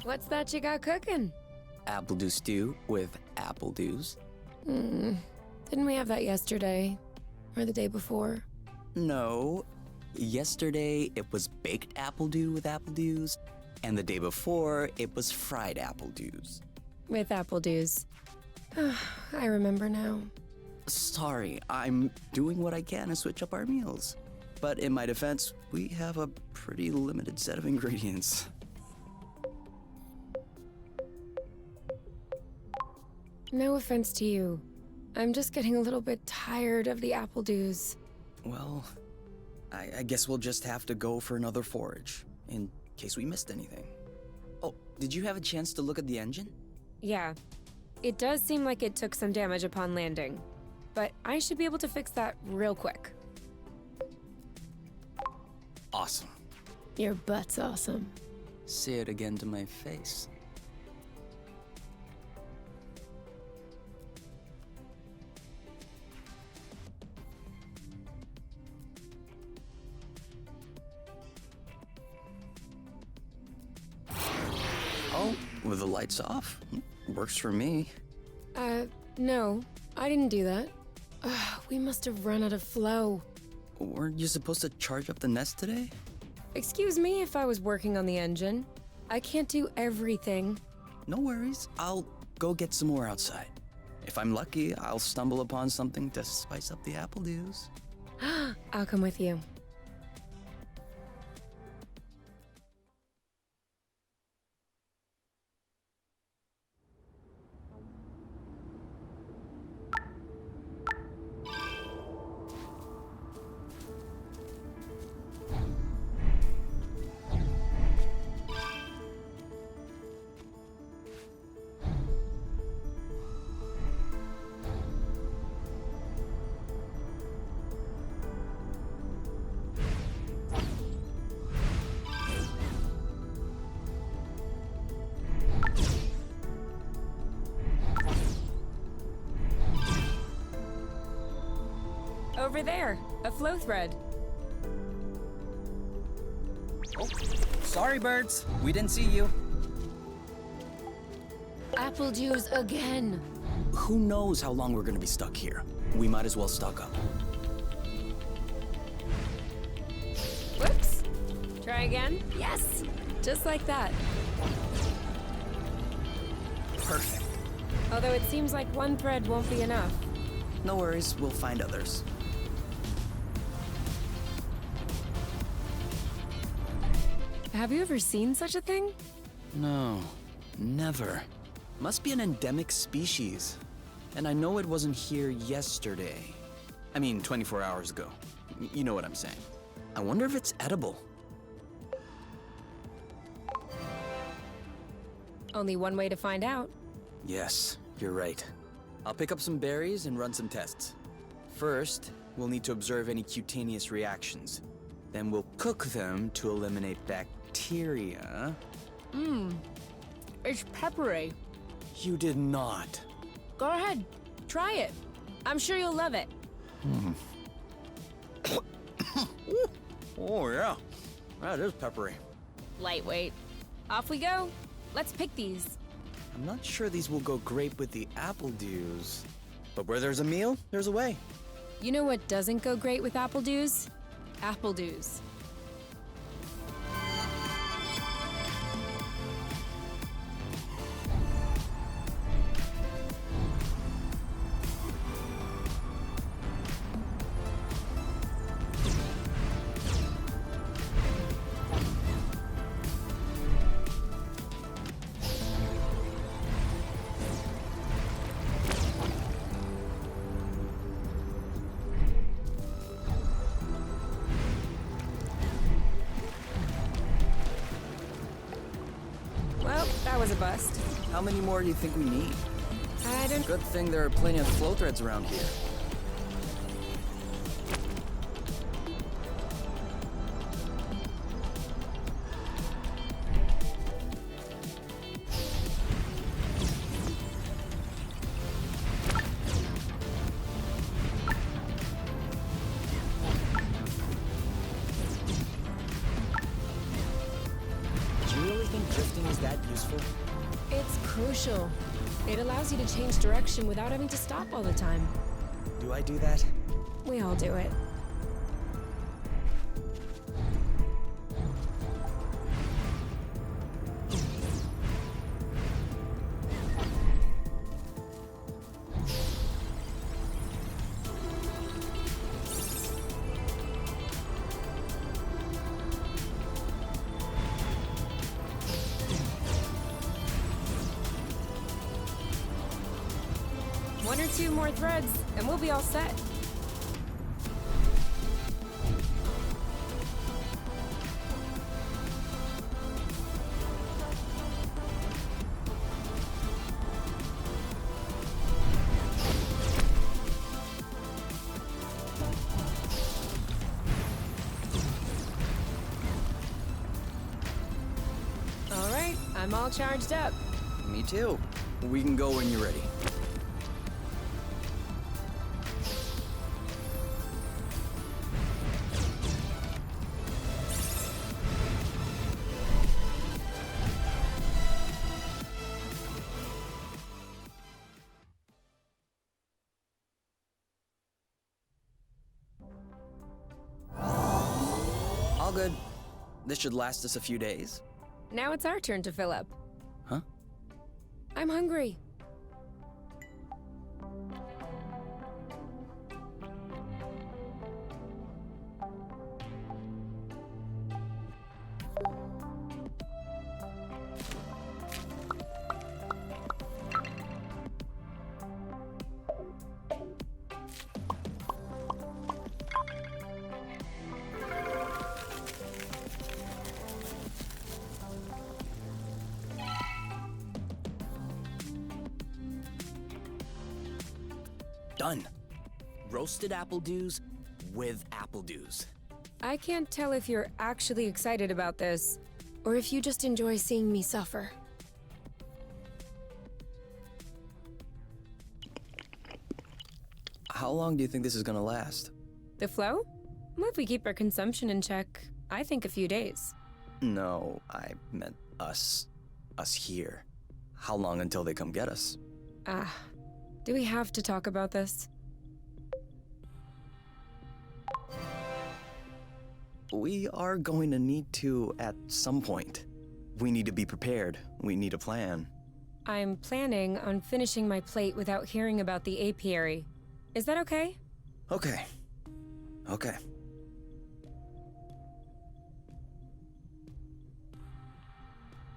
What's that you got cooking? Apple dew stew with apple dews. Didn't we have that yesterday? Or the day before? No. Yesterday, it was baked apple dew with apple dews, and the day before, it was fried apple dews. With apple dews. I remember now. Sorry, I'm doing what I can to switch up our meals. But in my defense, we have a pretty limited set of ingredients. No offense to you. I'm just getting a little bit tired of the apple dews. Well, I guess we'll just have to go for another forage, in case we missed anything. Oh, did you have a chance to look at the engine? Yeah. It does seem like it took some damage upon landing. But I should be able to fix that real quick. Awesome. Your butt's awesome. Say it again to my face. Oh, with the lights off? Works for me. No. I didn't do that. We must have run out of flow. Weren't you supposed to charge up the nest today? Excuse me if I was working on the engine. I can't do everything. No worries. I'll go get some more outside. If I'm lucky, I'll stumble upon something to spice up the apple dews. I'll come with you. Over there, a flow thread. Oh, sorry, birds. We didn't see you. Apple dews again. Who knows how long we're gonna be stuck here? We might as well stock up. Whoops. Try again? Yes! Just like that. Perfect. Although it seems like one thread won't be enough. No worries, we'll find others. Have you ever seen such a thing? No, never. Must be an endemic species. And I know it wasn't here yesterday. I mean, 24 hours ago. You know what I'm saying. I wonder if it's edible. Only one way to find out. Yes, you're right. I'll pick up some berries and run some tests. First, we'll need to observe any cutaneous reactions. Then we'll cook them to eliminate bacteria. It's peppery. You did not. Go ahead, try it. I'm sure you'll love it. Oh yeah, that is peppery. Lightweight. Off we go. Let's pick these. I'm not sure these will go great with the apple dews. But where there's a meal, there's a way. You know what doesn't go great with apple dews? Apple dews. Well, that was a bust. How many more do you think we need? I don't... Good thing there are plenty of flow threads around here. Do you really think drifting is that useful? crucial. It allows you to change direction without having to stop all the time. Do I do that? We all do it. One or two more threads, and we'll be all set. All right, I'm all charged up. Me too. We can go when you're ready. All good. This should last us a few days. Now it's our turn to fill up. Huh? I'm hungry. Done. Roasted apple dews with apple dews. I can't tell if you're actually excited about this, or if you just enjoy seeing me suffer. How long do you think this is gonna last? The flow? Well, if we keep our consumption in check, I think a few days. No, I meant us. Us here. How long until they come get us? Do we have to talk about this? We are going to need to at some point. We need to be prepared. We need a plan. I'm planning on finishing my plate without hearing about the apiary. Is that okay? Okay. Okay.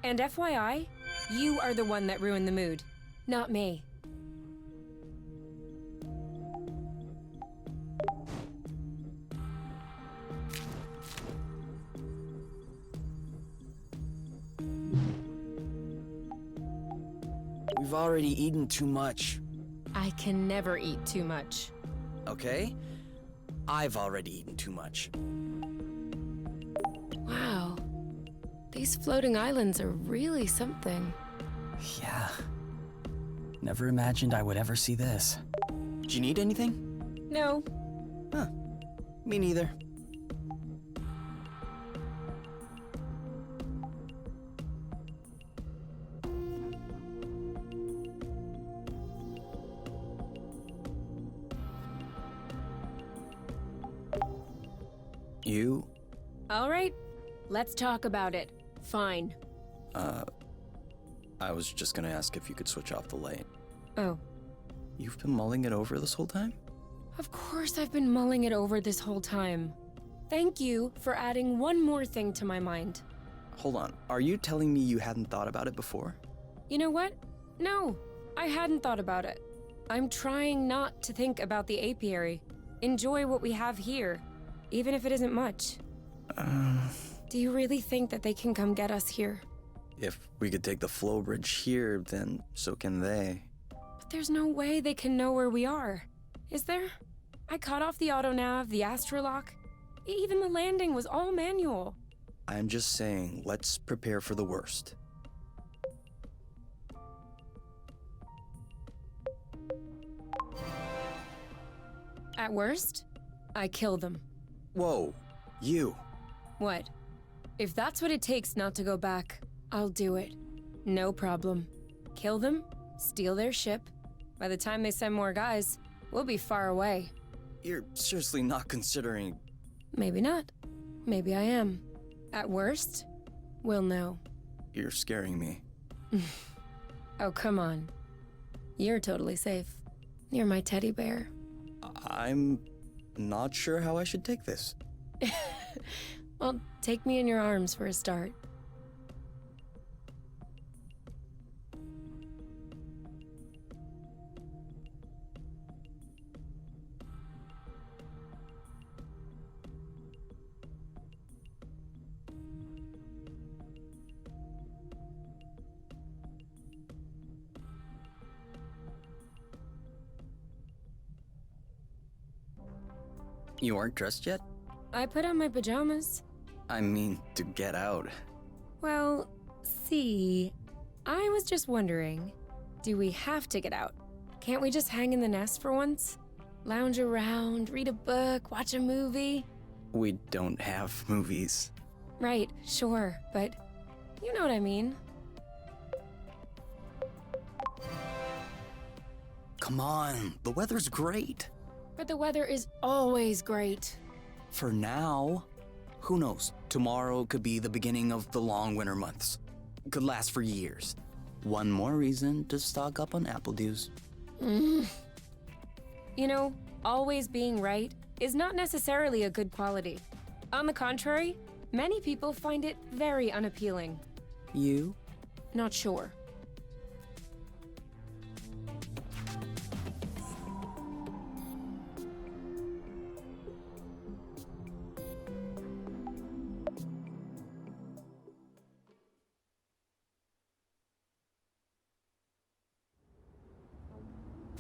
And FYI, you are the one that ruined the mood, not me. We've already eaten too much. I can never eat too much. Okay? I've already eaten too much. Wow. These floating islands are really something. Yeah. Never imagined I would ever see this. Do you need anything? No. Huh. Me neither. You? All right, let's talk about it. Fine. I was just gonna ask if you could switch off the light. Oh, You've been mulling it over this whole time? of course I've been mulling it over this whole time. Thank you for adding one more thing to my mind. Hold on, are you telling me you hadn't thought about it before? You know what? No, I hadn't thought about it. I'm trying not to think about the apiary. Enjoy what we have here, even if it isn't much. Do you really think that they can come get us here? If we could take the flow bridge here, then so can they. But there's no way they can know where we are. Is there? I cut off the autonav, the astrolock. Even the landing was all manual. I'm just saying, let's prepare for the worst. At worst, I kill them. Whoa, you. What? If that's what it takes not to go back, I'll do it. No problem. Kill them, steal their ship. By the time they send more guys, we'll be far away. You're seriously not considering... Maybe not. Maybe I am. At worst, we'll know. You're scaring me. Oh, come on. You're totally safe. You're my teddy bear. I'm not sure how I should take this. Well, take me in your arms for a start. You aren't dressed yet? I put on my pajamas. I mean, to get out. Well, see, I was just wondering, do we have to get out? Can't we just hang in the nest for once? Lounge around, read a book, watch a movie? We don't have movies. Right, sure, but you know what I mean. Come on, the weather's great. But the weather is always great. For now. Who knows? Tomorrow could be the beginning of the long winter months. Could last for years. One more reason to stock up on apple dews. You know, always being right is not necessarily a good quality. On the contrary, many people find it very unappealing. You? Not sure.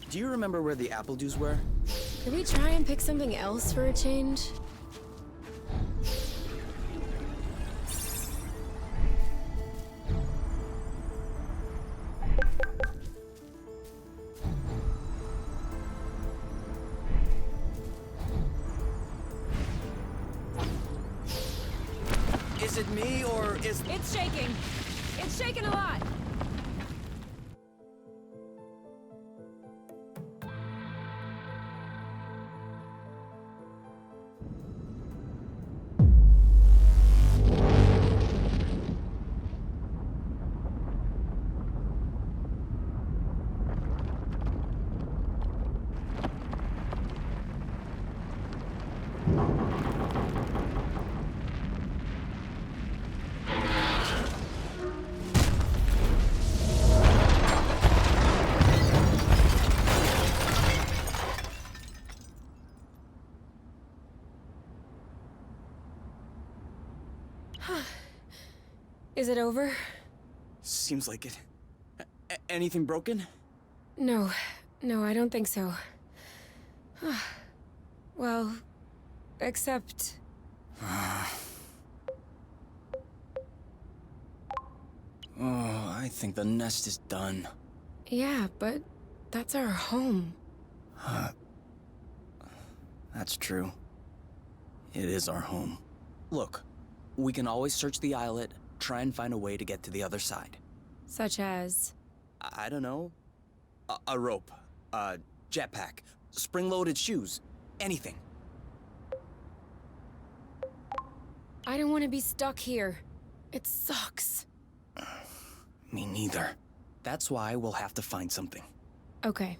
Do you remember where the apple dews were? Could we try and pick something else for a change? Is it me, or is... It's shaking. It's shaking a lot. Is it over? Seems like it. Anything broken? No, I don't think so. Well, except... Oh, I think the nest is done. Yeah, but that's our home. That's true. It is our home. Look, we can always search the islet, try and find a way to get to the other side. Such as... I don't know. A rope, a jetpack, spring-loaded shoes, anything. I don't want to be stuck here. It sucks. Me neither. That's why we'll have to find something. Okay.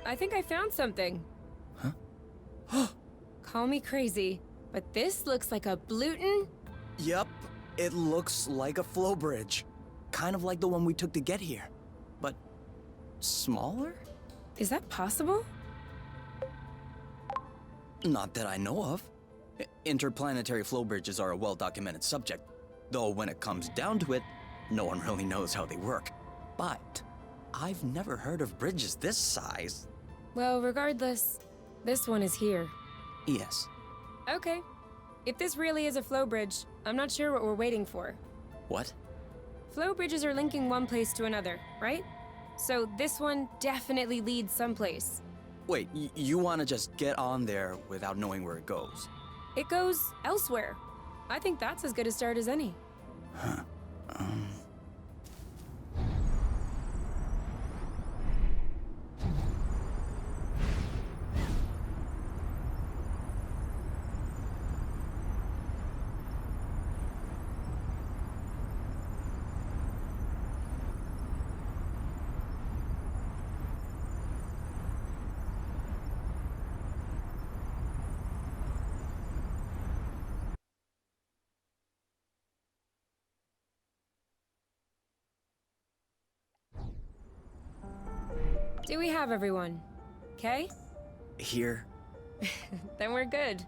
I think I found something. Huh? Call me crazy, but this looks like a Bluton. Yep, it looks like a flow bridge. Kind of like the one we took to get here. But smaller? Is that possible? Not that I know of. Interplanetary flow bridges are a well-documented subject, though when it comes down to it, no one really knows how they work. But I've never heard of bridges this size. Well, regardless, this one is here. Yes. Okay. If this really is a flow bridge, I'm not sure what we're waiting for. What? Flow bridges are linking one place to another, right? So this one definitely leads someplace. Wait, you want to just get on there without knowing where it goes? It goes elsewhere. I think that's as good a start as any. Huh. Do we have everyone? Okay? Here. Then we're good.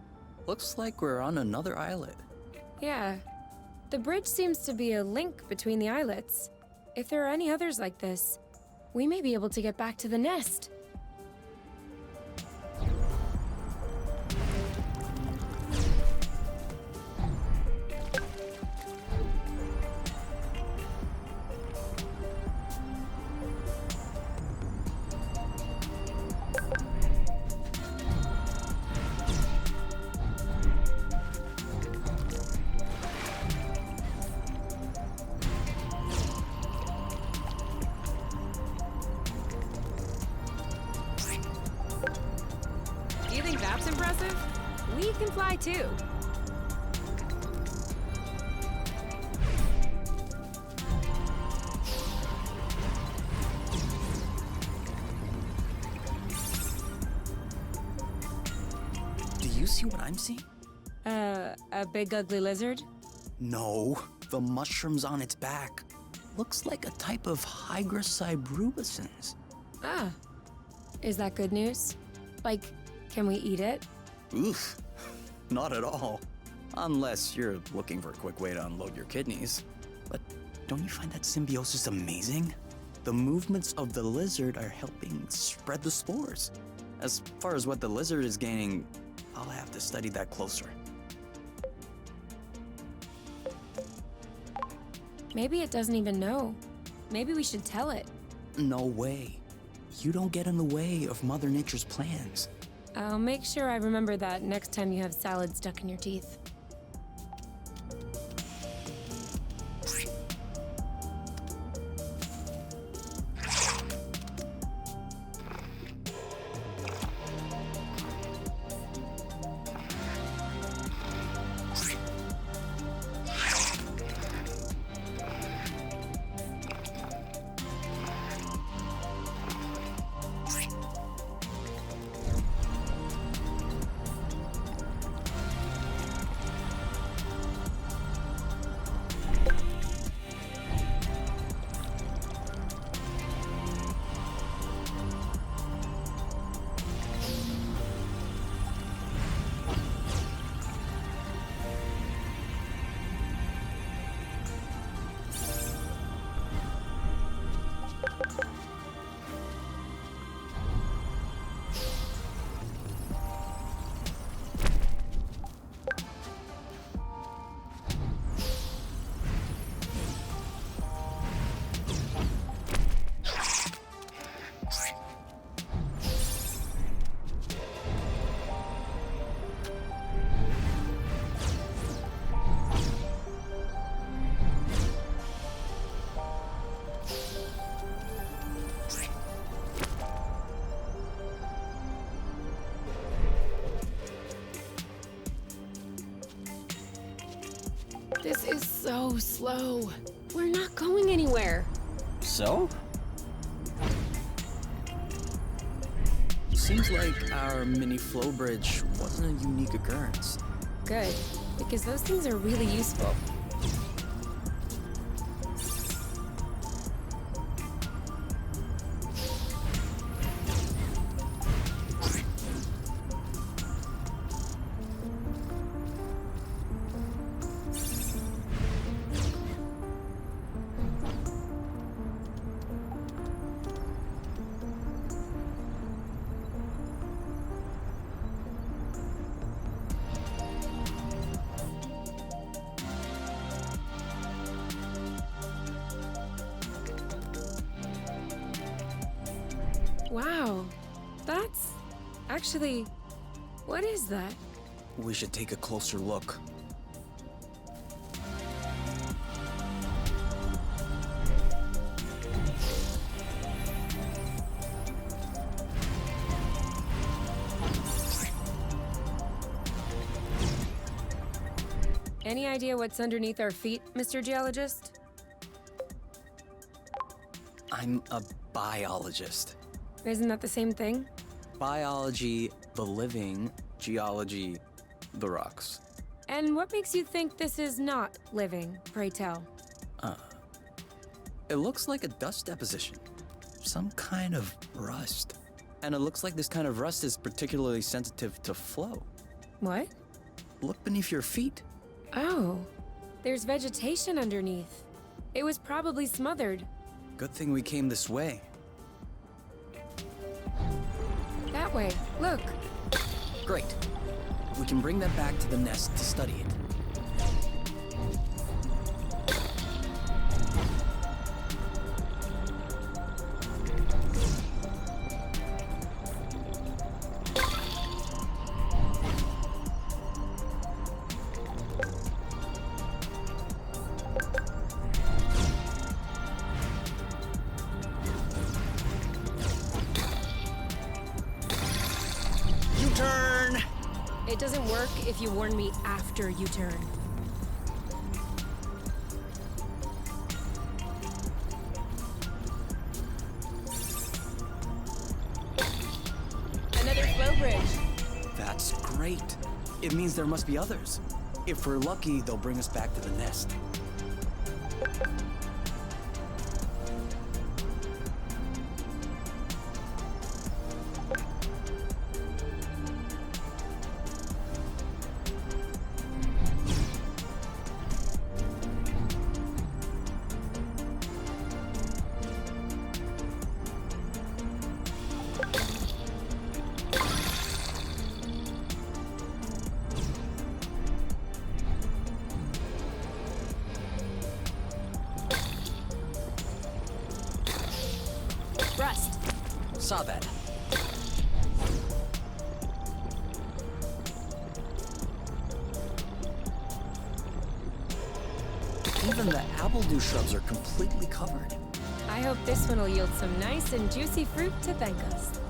Looks like we're on another islet. Yeah. The bridge seems to be a link between the islets. If there are any others like this, we may be able to get back to the nest. Do you think that's impressive? We can fly too. Do you see what I'm seeing? A big ugly lizard? No, the mushrooms on its back. Looks like a type of hygroscybrubescens. Ah. Is that good news? Like, can we eat it? Oof, not at all. Unless you're looking for a quick way to unload your kidneys. But don't you find that symbiosis amazing? The movements of the lizard are helping spread the spores. As far as what the lizard is gaining, I'll have to study that closer. Maybe it doesn't even know. Maybe we should tell it. No way. You don't get in the way of Mother Nature's plans. I'll make sure I remember that next time you have salad stuck in your teeth. This is so slow. We're not going anywhere. So? Seems like our mini flow bridge wasn't a unique occurrence. Good, because those things are really useful. Wow. That's... Actually, what is that? We should take a closer look. Any idea what's underneath our feet, Mr. Geologist? I'm a biologist. Isn't that the same thing? Biology, the living, geology, the rocks. And what makes you think this is not living, pray tell? It looks like a dust deposition. Some kind of rust. And it looks like this kind of rust is particularly sensitive to flow. What? Look beneath your feet. Oh, there's vegetation underneath. It was probably smothered. Good thing we came this way. That way, look. Great. We can bring that back to the nest to study it. U-turn! It doesn't work if you warn me after you turn. Another flow bridge. That's great. It means there must be others. If we're lucky, they'll bring us back to the nest. Rust. Saw that. Even the appledew shrubs are completely covered. I hope this one will yield some nice and juicy fruit to thank us.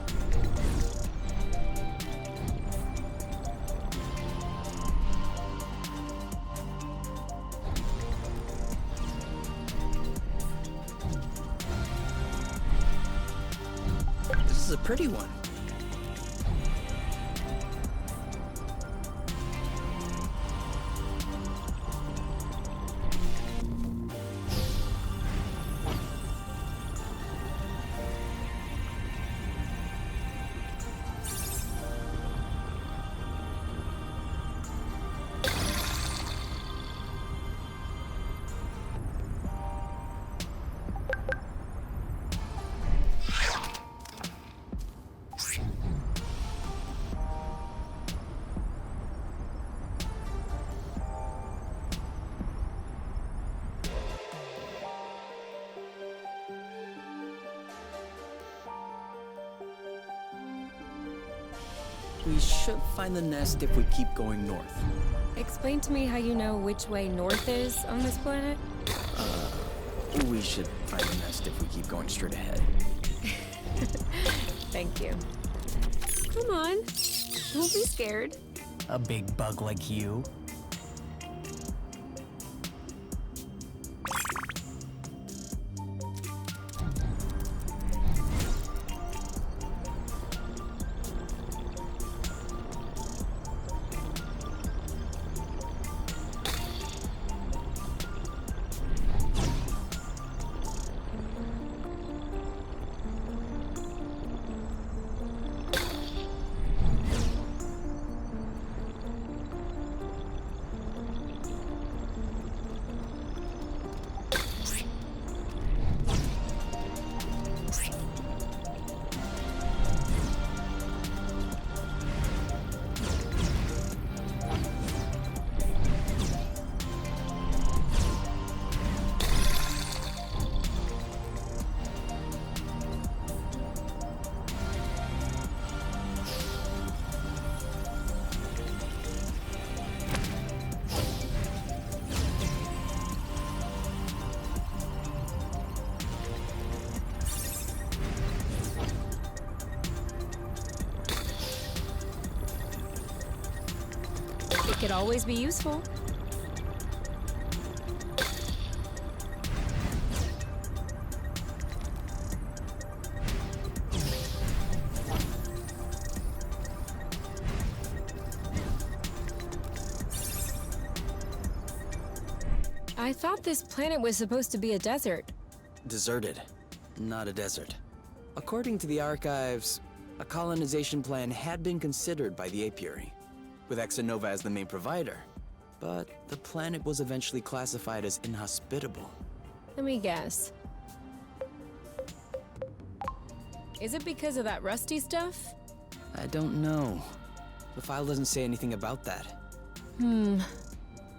This is a pretty one. We should find the nest if we keep going north. Explain to me how you know which way north is on this planet? We should find the nest if we keep going straight ahead. Thank you. Come on. Don't be scared. A big bug like you. It could always be useful. I thought this planet was supposed to be a desert. Deserted, not a desert. According to the archives, a colonization plan had been considered by the apiary, with Exonova as the main provider. But the planet was eventually classified as inhospitable. Let me guess. Is it because of that rusty stuff? I don't know. The file doesn't say anything about that.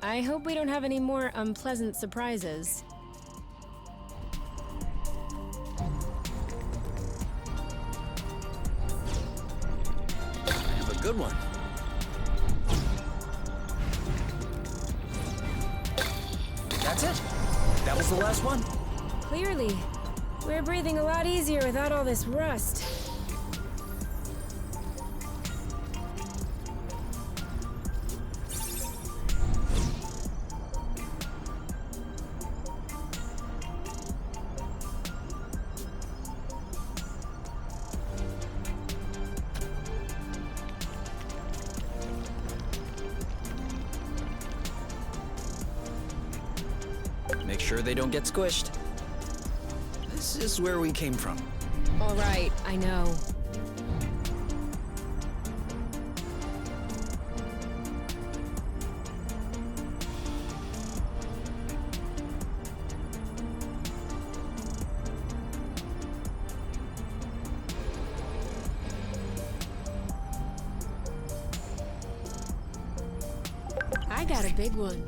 I hope we don't have any more unpleasant surprises. I have a good one. That's it. That was the last one. Clearly, we're breathing a lot easier without all this rust. Make sure they don't get squished. This is where we came from. All right, I know. I got a big one.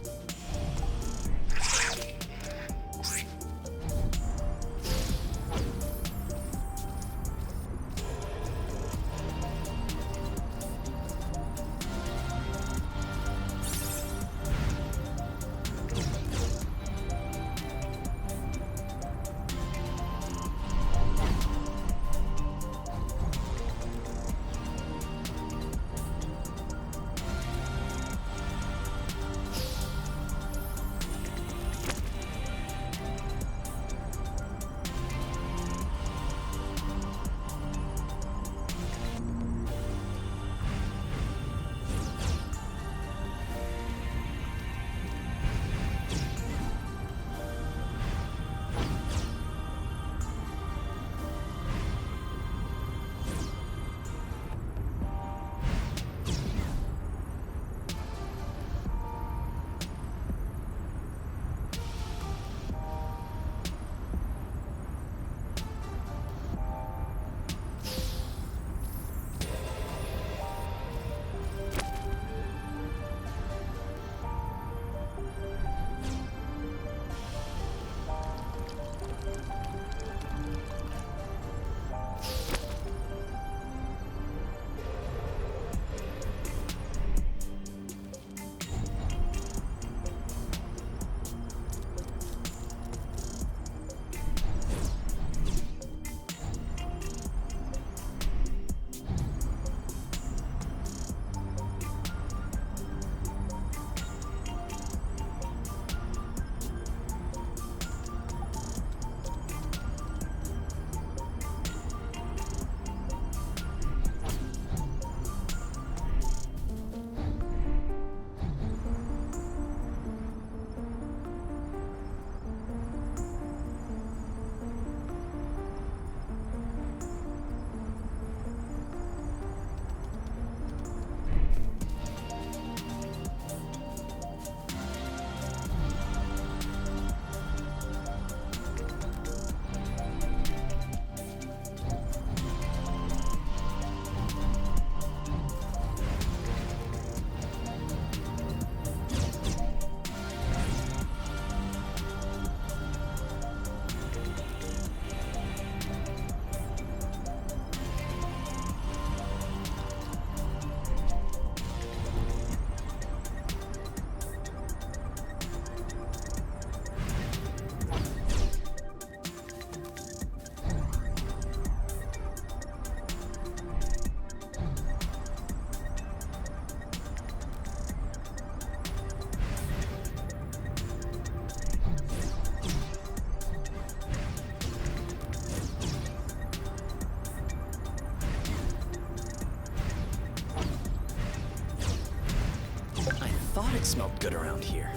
smelled good around here.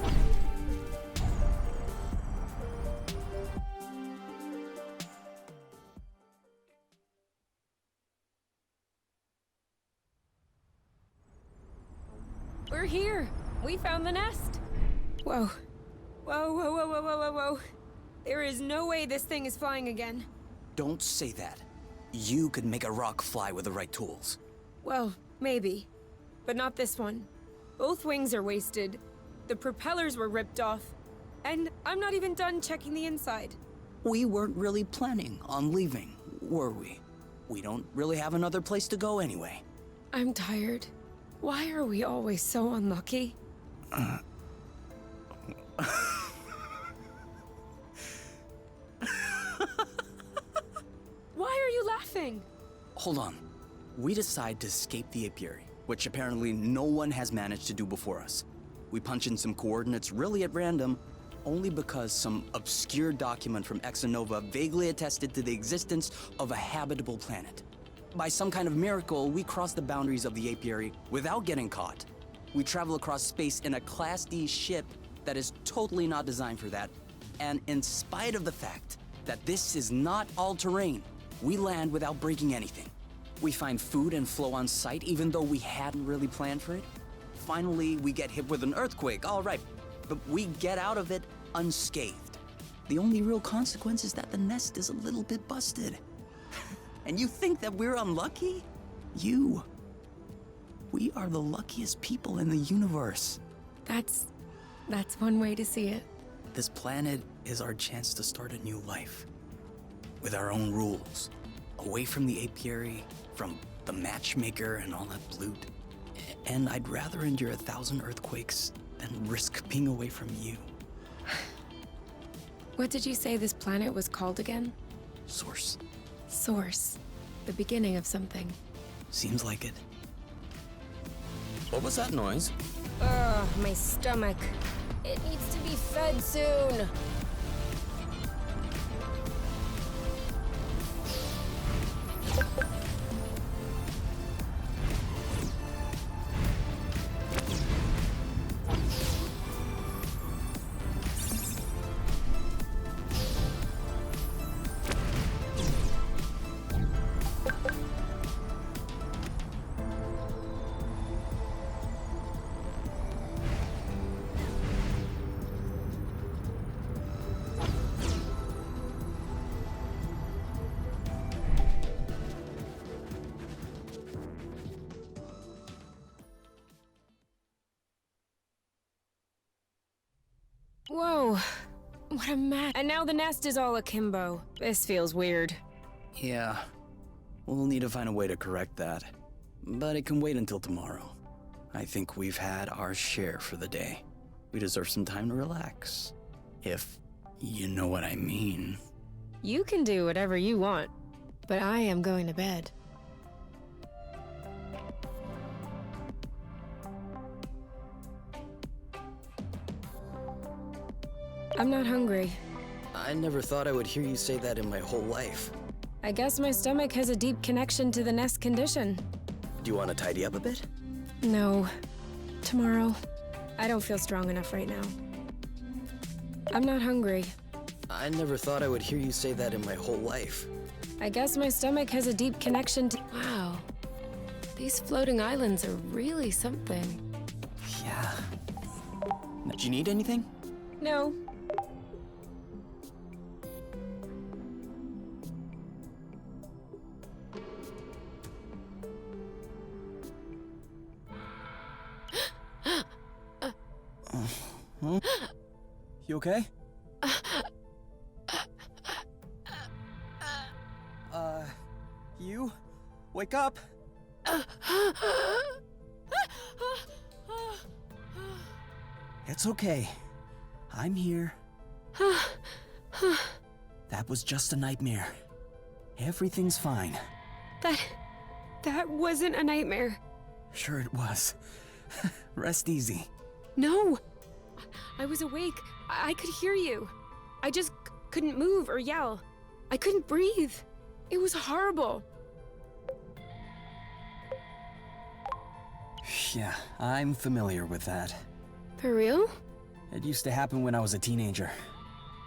We're here! We found the nest! Whoa. Whoa, whoa, whoa, whoa, whoa, whoa, whoa. There is no way this thing is flying again. Don't say that. You could make a rock fly with the right tools. Well, maybe. But not this one. Both wings are wasted. The propellers were ripped off. And I'm not even done checking the inside. We weren't really planning on leaving, were we? We don't really have another place to go anyway. I'm tired. Why are we always so unlucky? Why are you laughing? Hold on. We decide to escape the apiary, which apparently no one has managed to do before us. We punch in some coordinates really at random, only because some obscure document from Exonova vaguely attested to the existence of a habitable planet. By some kind of miracle, we cross the boundaries of the apiary without getting caught. We travel across space in a Class D ship that is totally not designed for that. And in spite of the fact that this is not all-terrain, we land without breaking anything. We find food and flow on site even though we hadn't really planned for it. Finally, we get hit with an earthquake, all right, but we get out of it unscathed. The only real consequence is that the nest is a little bit busted. And you think that we're unlucky? We are the luckiest people in the universe. That's one way to see it. This planet is our chance to start a new life. With our own rules. Away from the apiary, from the matchmaker and all that loot. And I'd rather endure 1,000 earthquakes than risk being away from you. What did you say this planet was called again? Source. Source. The beginning of something. Seems like it. What was that noise? Ugh, my stomach. It needs to be fed soon. Whoa, what a mess. And now the nest is all akimbo. This feels weird. Yeah. We'll need to find a way to correct that. But it can wait until tomorrow. I think we've had our share for the day. We deserve some time to relax. If you know what I mean. You can do whatever you want, but I am going to bed. I'm not hungry. I never thought I would hear you say that in my whole life. I guess my stomach has a deep connection to the nest condition. Do you want to tidy up a bit? No. Tomorrow. I don't feel strong enough right now. I'm not hungry. I never thought I would hear you say that in my whole life. I guess my stomach has a deep connection to— Wow. These floating islands are really something. Yeah. Do you need anything? No. You okay? You? Wake up! It's okay. I'm here. That was just a nightmare. Everything's fine. That wasn't a nightmare. Sure it was. Rest easy. No! I was awake. I could hear you. I just couldn't move or yell. I couldn't breathe. It was horrible. Yeah, I'm familiar with that. For real? It used to happen when I was a teenager.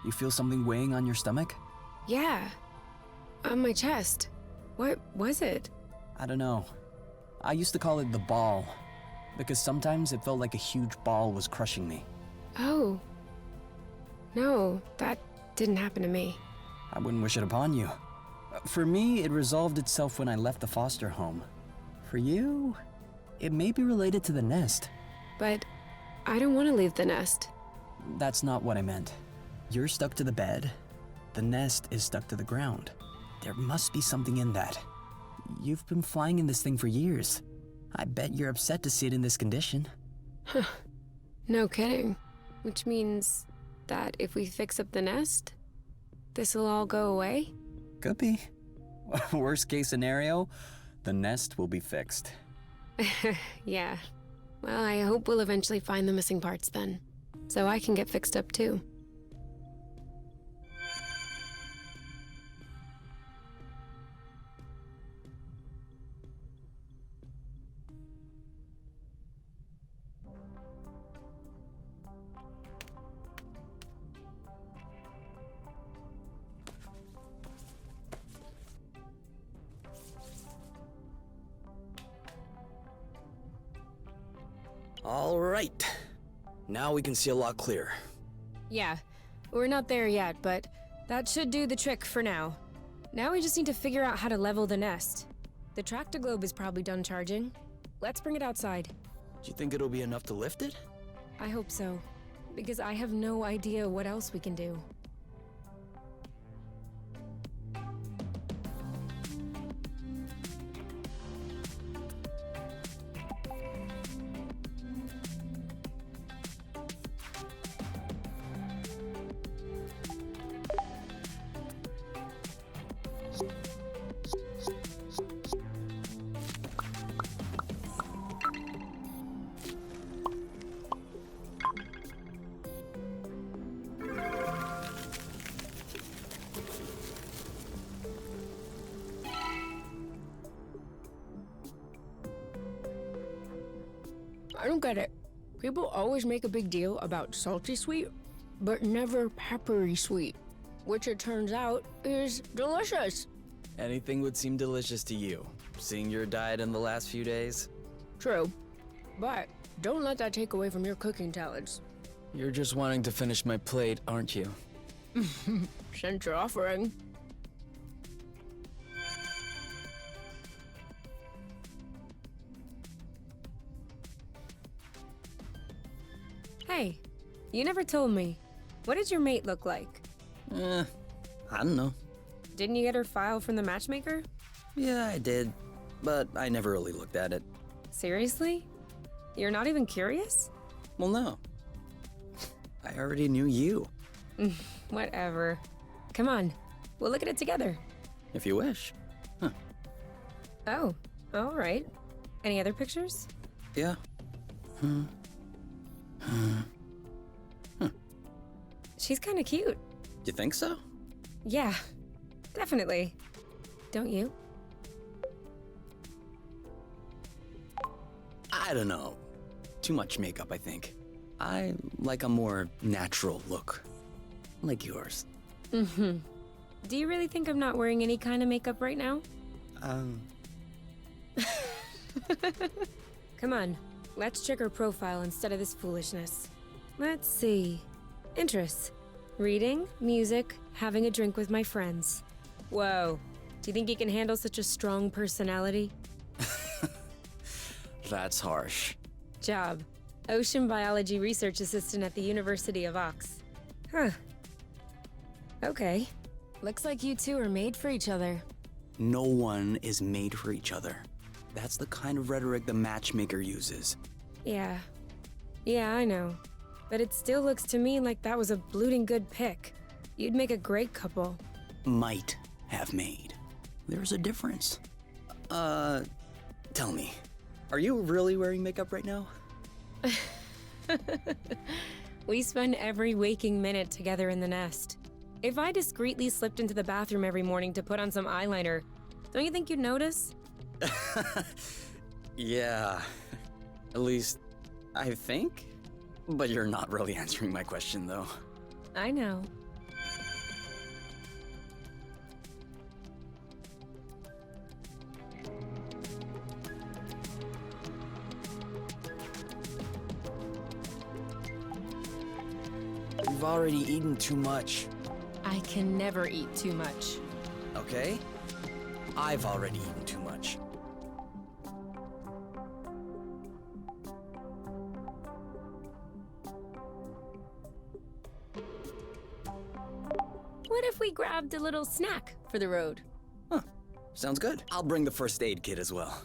You feel something weighing on your stomach? Yeah. On my chest. What was it? I don't know. I used to call it the ball, because sometimes it felt like a huge ball was crushing me. Oh. No, that didn't happen to me. I wouldn't wish it upon you. For me, it resolved itself when I left the foster home. For you, it may be related to the nest. But I don't want to leave the nest. That's not what I meant. You're stuck to the bed. The nest is stuck to the ground. There must be something in that. You've been flying in this thing for years. I bet you're upset to see it in this condition. Huh. No kidding. Which means that if we fix up the nest, this'll all go away? Could be. Worst case scenario, the nest will be fixed. Yeah. Well, I hope we'll eventually find the missing parts then, so I can get fixed up too. All right. Now we can see a lot clearer. Yeah, we're not there yet, but that should do the trick for now. Now we just need to figure out how to level the nest. The tractor globe is probably done charging. Let's bring it outside. Do you think it'll be enough to lift it? I hope so, because I have no idea what else we can do. I don't get it. People always make a big deal about salty sweet, but never peppery sweet, which it turns out is delicious. Anything would seem delicious to you, seeing your diet in the last few days. True, but don't let that take away from your cooking talents. You're just wanting to finish my plate, aren't you? Since you're offering. Hey, you never told me. What did your mate look like? I don't know. Didn't you get her file from the matchmaker? Yeah, I did, but I never really looked at it. Seriously? You're not even curious? Well, no. I already knew you. Whatever. Come on, we'll look at it together. If you wish. Huh. Oh, all right. Any other pictures? Yeah. She's kind of cute. You think so? Yeah, definitely. Don't you? I don't know. Too much makeup, I think. I like a more natural look. Like yours. Mm-hmm. Do you really think I'm not wearing any kind of makeup right now? Come on, let's check her profile instead of this foolishness. Let's see. Interests. Reading, music, having a drink with my friends. Whoa. Do you think you can handle such a strong personality? That's harsh. Job. Ocean biology research assistant at the University of Ox. Huh. Okay. Looks like you two are made for each other. No one is made for each other. That's the kind of rhetoric the matchmaker uses. Yeah. Yeah, I know. But it still looks to me like that was a blooting good pick. You'd make a great couple. Might have made. There's a difference. Tell me, are you really wearing makeup right now? We spend every waking minute together in the nest. If I discreetly slipped into the bathroom every morning to put on some eyeliner, don't you think you'd notice? Yeah. At least, I think. But you're not really answering my question, though. I know. You've already eaten too much. I can never eat too much. Okay? I've already eaten too much. What if we grabbed a little snack for the road? Huh. Sounds good. I'll bring the first aid kit as well.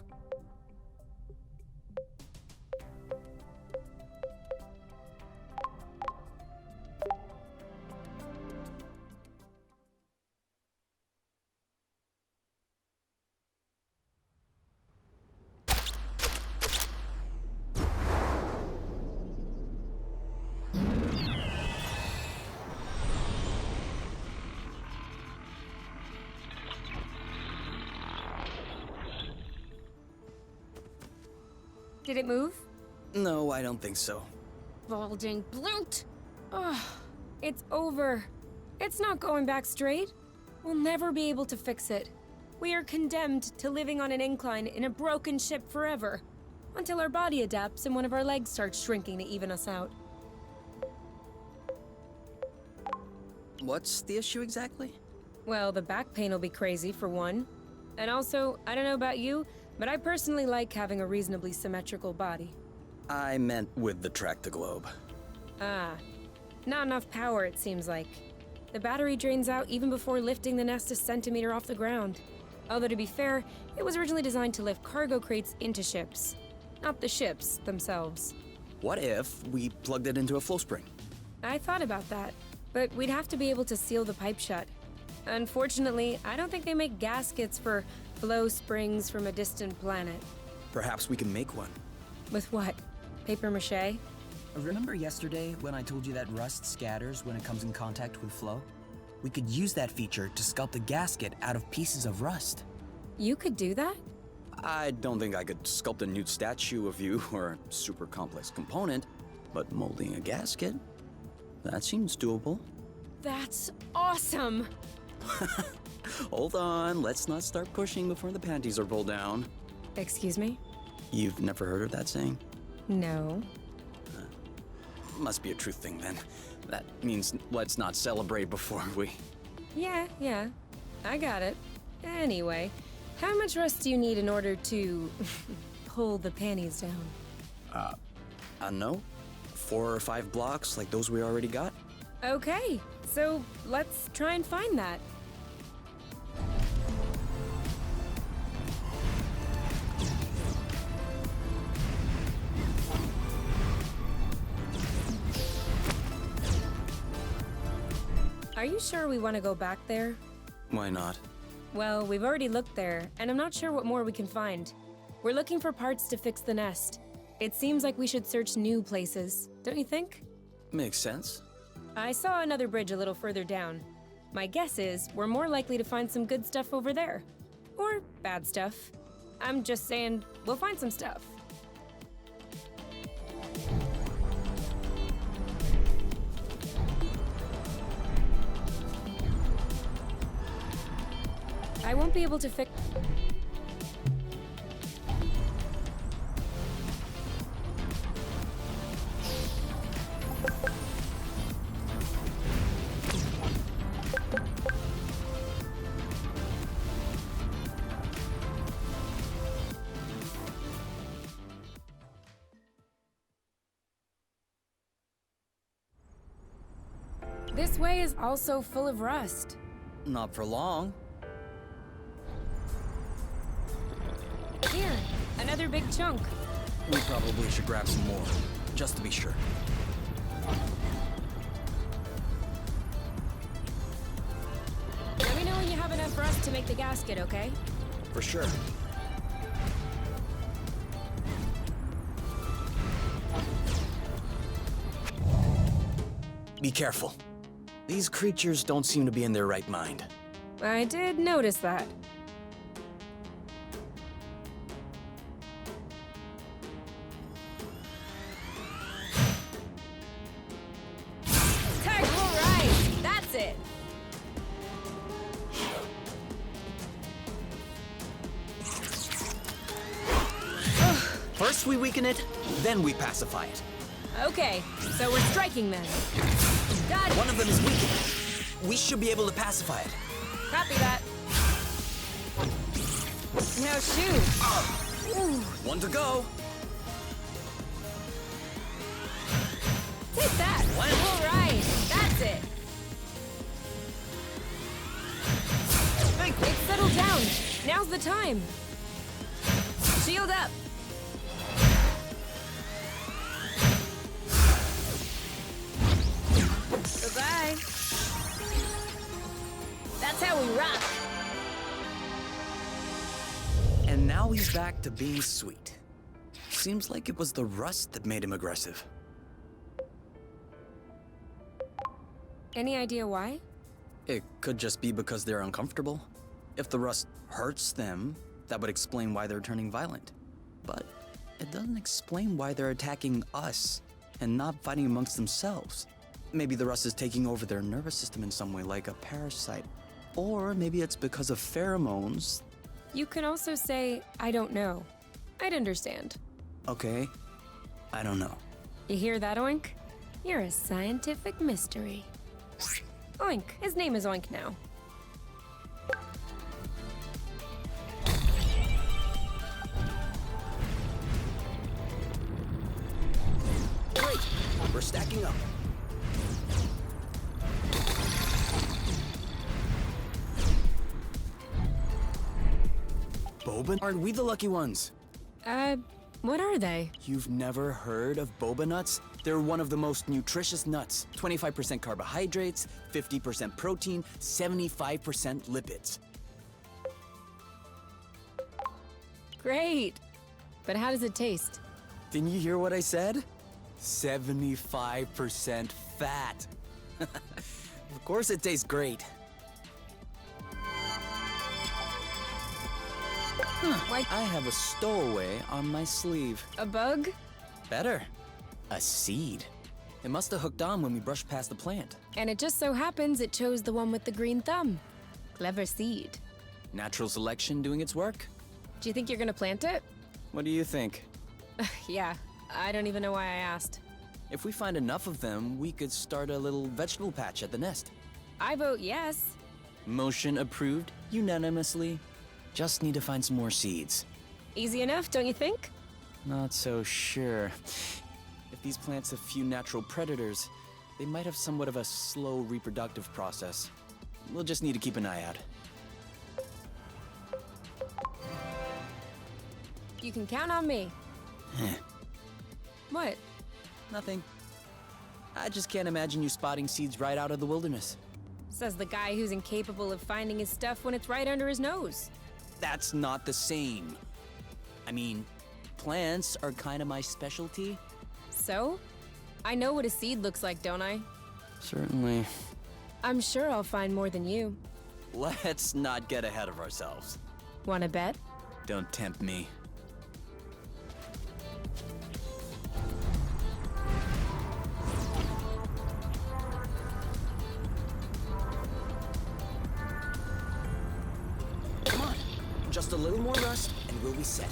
Did it move? No, I don't think so. Balding bloat! Ugh, it's over. It's not going back straight. We'll never be able to fix it. We are condemned to living on an incline in a broken ship forever, until our body adapts and one of our legs starts shrinking to even us out. What's the issue exactly? Well, the back pain will be crazy, for one. And also, I don't know about you, but I personally like having a reasonably symmetrical body. I meant with the track-to-globe. Ah, not enough power, it seems like. The battery drains out even before lifting the nest a centimeter off the ground. Although to be fair, it was originally designed to lift cargo crates into ships, not the ships themselves. What if we plugged it into a flow spring? I thought about that, but we'd have to be able to seal the pipe shut. Unfortunately, I don't think they make gaskets for flow springs from a distant planet. Perhaps we can make one. With what? Paper mache? Remember yesterday when I told you that rust scatters when it comes in contact with flow? We could use that feature to sculpt a gasket out of pieces of rust. You could do that? I don't think I could sculpt a nude statue of you or a super complex component, but molding a gasket? That seems doable. That's awesome! Hold on, let's not start pushing before the panties are pulled down. Excuse me? You've never heard of that saying? No. Must be a truth thing then. That means let's not celebrate before we... Yeah. I got it. Anyway, how much rust do you need in order to pull the panties down? I don't know. 4 or 5 blocks like those we already got? Okay, so let's try and find that. Are you sure we want to go back there? Why not? Well, we've already looked there, and I'm not sure what more we can find. We're looking for parts to fix the nest. It seems like we should search new places, don't you think? Makes sense. I saw another bridge a little further down. My guess is we're more likely to find some good stuff over there. Or bad stuff. I'm just saying, we'll find some stuff. I won't be able to fix... This way is also full of rust. Not for long. Here, another big chunk. We probably should grab some more, just to be sure. Let me know when you have enough rust to make the gasket, okay? For sure. Be careful. These creatures don't seem to be in their right mind. I did notice that. First we weaken it, then we pacify it. Okay, so we're striking then. Dodge! One of them is weakened. We should be able to pacify it. Copy that. Now shoot! One to go. Take that! All right, that's it. It's settled down. Now's the time. Shield up. Bye-bye. That's how we rock. And now he's back to being sweet. Seems like it was the rust that made him aggressive. Any idea why? It could just be because they're uncomfortable. If the rust hurts them, that would explain why they're turning violent. But it doesn't explain why they're attacking us and not fighting amongst themselves. Maybe the rust is taking over their nervous system in some way, like a parasite. Or maybe it's because of pheromones. You can also say, I don't know. I'd understand. Okay, I don't know. You hear that, Oink? You're a scientific mystery. Oink. His name is Oink now. Great! We're stacking up. Boba? Aren't we the lucky ones? What are they? You've never heard of boba nuts? They're one of the most nutritious nuts. 25% carbohydrates, 50% protein, 75% lipids. Great. But how does it taste? Didn't you hear what I said? 75% fat. Of course it tastes great. Why, I have a stowaway on my sleeve. a bug? Better. A seed. It must have hooked on when we brushed past the plant. And it just so happens it chose the one with the green thumb. Clever seed. Natural selection doing its work? Do you think you're gonna plant it? What do you think? Yeah, I don't even know why I asked. If we find enough of them, we could start a little vegetable patch at the nest. I vote yes. Motion approved unanimously. Just need to find some more seeds. Easy enough, don't you think? Not so sure. If these plants have few natural predators, they might have somewhat of a slow reproductive process. We'll just need to keep an eye out. You can count on me. What? Nothing. I just can't imagine you spotting seeds right out of the wilderness. Says the guy who's incapable of finding his stuff when it's right under his nose. That's not the same. I mean, plants are kind of my specialty. So? I know what a seed looks like, don't I? Certainly. I'm sure I'll find more than you. Let's not get ahead of ourselves. Wanna bet? Don't tempt me. Come on, just a little more rust and we'll be set.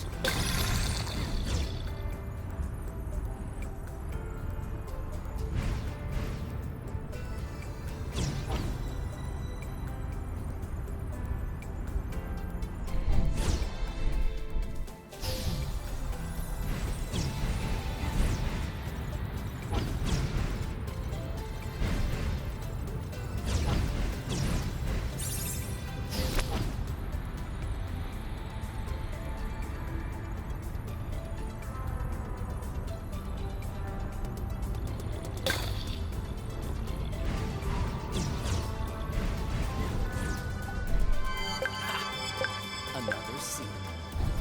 Another seed.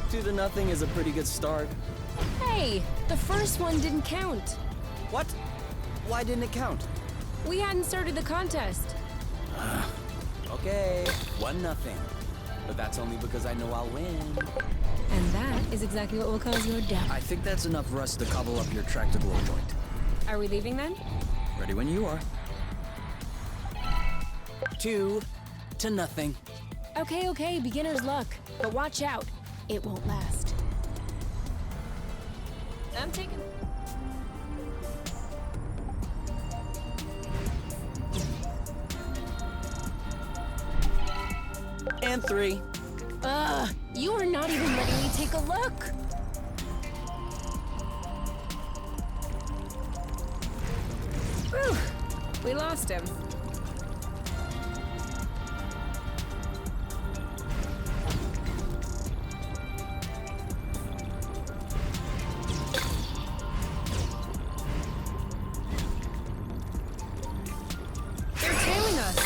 2-0 is a pretty good start. Hey, the first one didn't count. What? Why didn't it count? We hadn't started the contest. Okay, 1-0. But that's only because I know I'll win. And that is exactly what will cause your death. I think that's enough rust to cobble up your tractor glow joint. Are we leaving then? Ready when you are. 2-0. Okay, beginner's luck. But watch out. It won't last. I'm taking... And 3. You are not even letting me take a look. Whew, we lost him. They're tailing us.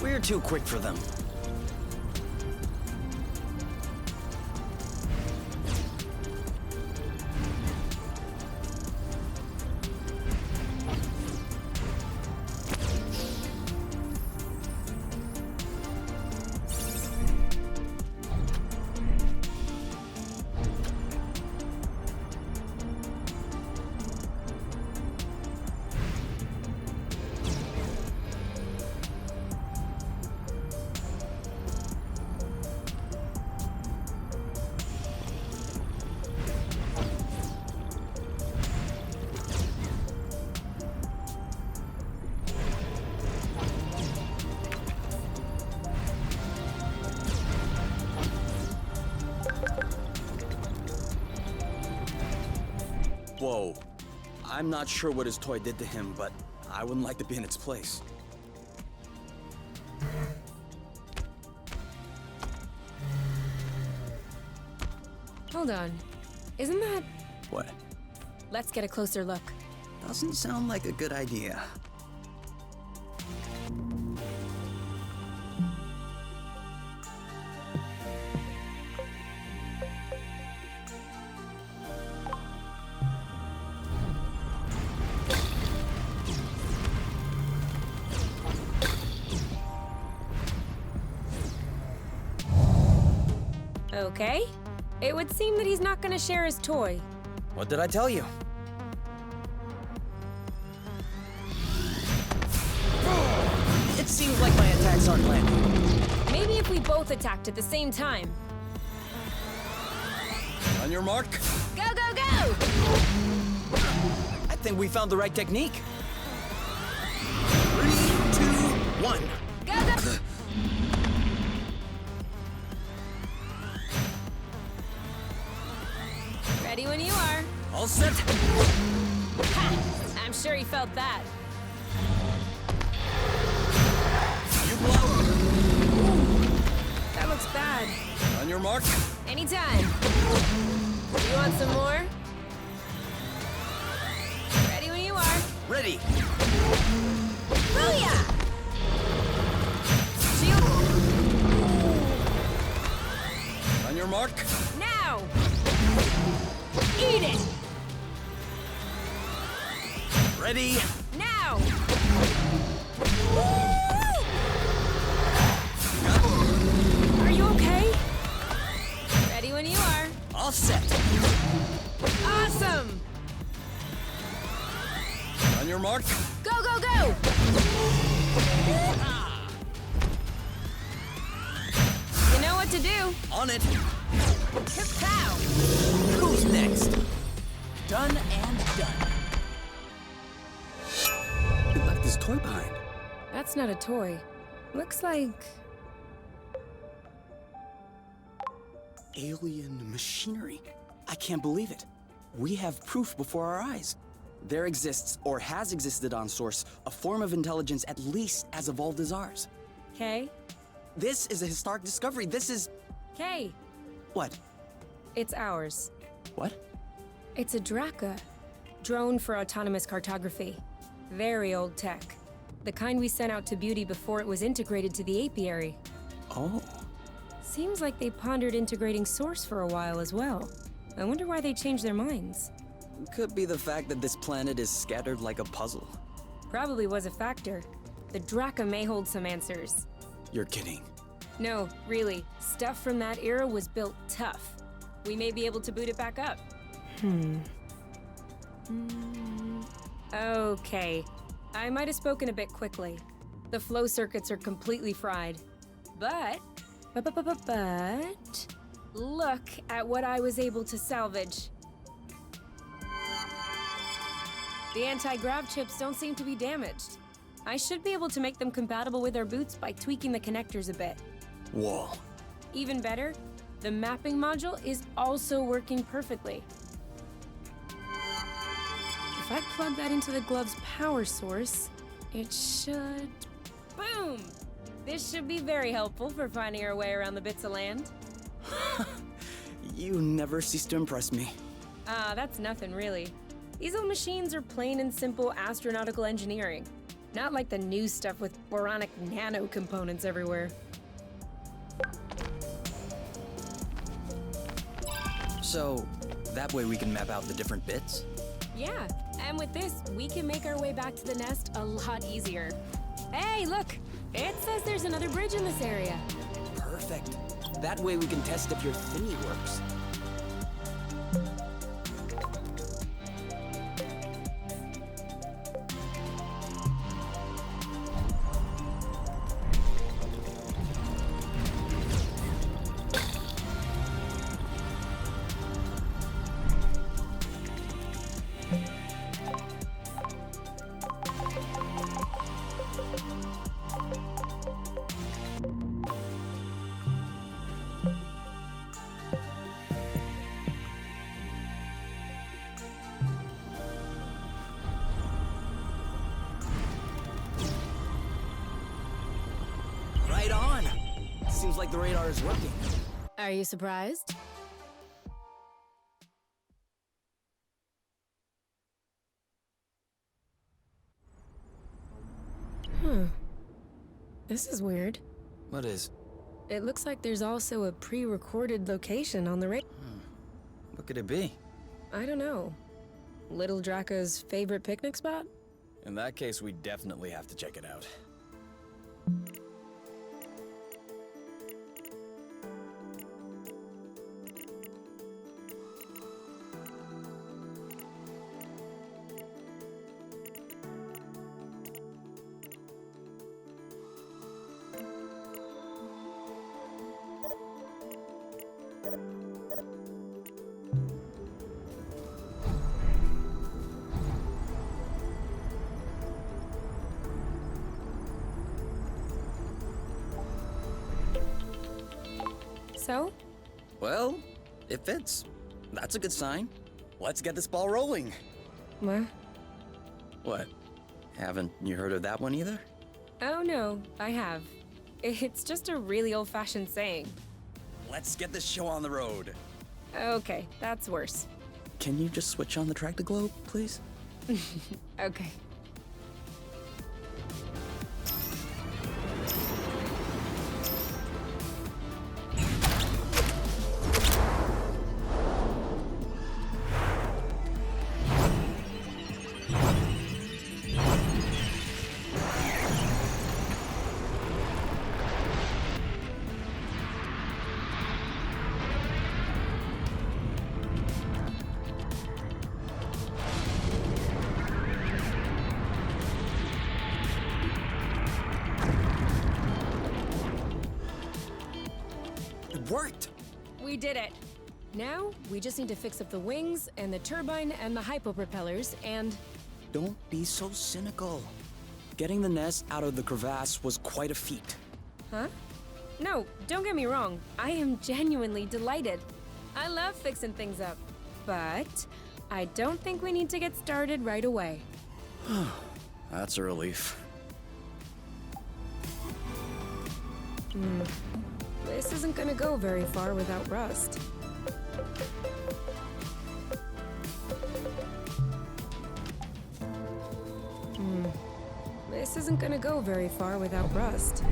We're too quick for them. Whoa. I'm not sure what his toy did to him, but I wouldn't like to be in its place. Hold on. Isn't that... What? Let's get a closer look. Doesn't sound like a good idea. Okay. It would seem that he's not gonna share his toy. What did I tell you? It seems like my attacks aren't landing. Maybe if we both attacked at the same time. On your mark. Go, go, go! I think we found the right technique. 3, 2, 1. Go, go! Ready when you are. All set. Ha! I'm sure he felt that. You blow. That looks bad. On your mark. Anytime. You want some more? Ready when you are. Ready. Booyah! Shield. On your mark. Now! Eat it! Ready. Now! Are you okay? Ready when you are. All set. Awesome! On your mark. Go, go, go! You know what to do. On it. Kapow! Who's next? Done and done. He left his toy behind. That's not a toy. Looks like... Alien machinery. I can't believe it. We have proof before our eyes. There exists, or has existed on Source, a form of intelligence at least as evolved as ours. Kay? This is a historic discovery. This is... Kay! What? It's ours. What? It's a Draka. Drone for autonomous cartography. Very old tech. The kind we sent out to Beauty before it was integrated to the apiary. Oh. Seems like they pondered integrating Source for a while as well. I wonder why they changed their minds. Could be the fact that this planet is scattered like a puzzle. Probably was a factor. The Draka may hold some answers. You're kidding. No, really. Stuff from that era was built tough. We may be able to boot it back up. Okay. I might have spoken a bit quickly. The flow circuits are completely fried. But, look at what I was able to salvage. The anti-grav chips don't seem to be damaged. I should be able to make them compatible with our boots by tweaking the connectors a bit. Whoa. Even better, the mapping module is also working perfectly. If I plug that into the glove's power source, it should... Boom! This should be very helpful for finding our way around the bits of land. You never cease to impress me. Ah, that's nothing really. These old machines are plain and simple astronautical engineering. Not like the new stuff with boronic nano components everywhere. So, that way we can map out the different bits? Yeah, and with this, we can make our way back to the nest a lot easier. Hey, look! It says there's another bridge in this area. Perfect. That way we can test if your thingy works. Right on! Seems like the radar is working. Are you surprised? This is weird. What is? It looks like there's also a pre-recorded location on the radar. What could it be? I don't know. Little Draco's favorite picnic spot? In that case, we definitely have to check it out. So? Well, it fits. That's a good sign. Let's get this ball rolling. What? What? Haven't you heard of that one either? Oh no, I have. It's just a really old-fashioned saying. Let's get this show on the road. Okay, that's worse. Can you just switch on the track to globe, please? Okay. It worked! We did it. Now, we just need to fix up the wings and the turbine and the hypopropellers and... Don't be so cynical. Getting the nest out of the crevasse was quite a feat. Huh? No, don't get me wrong. I am genuinely delighted. I love fixing things up. But I don't think we need to get started right away. That's a relief. This isn't gonna go very far without rust. This isn't gonna go very far without rust.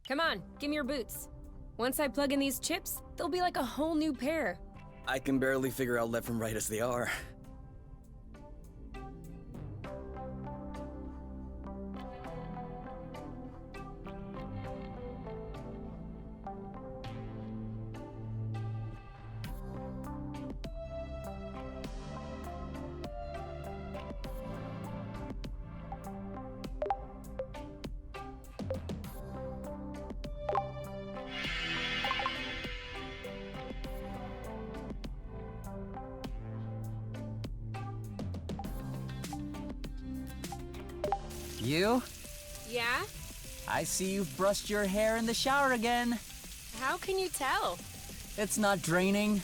Come on, give me your boots. Once I plug in these chips, they'll be like a whole new pair. I can barely figure out left from right as they are. You? Yeah? I see you've brushed your hair in the shower again. How can you tell? It's not draining.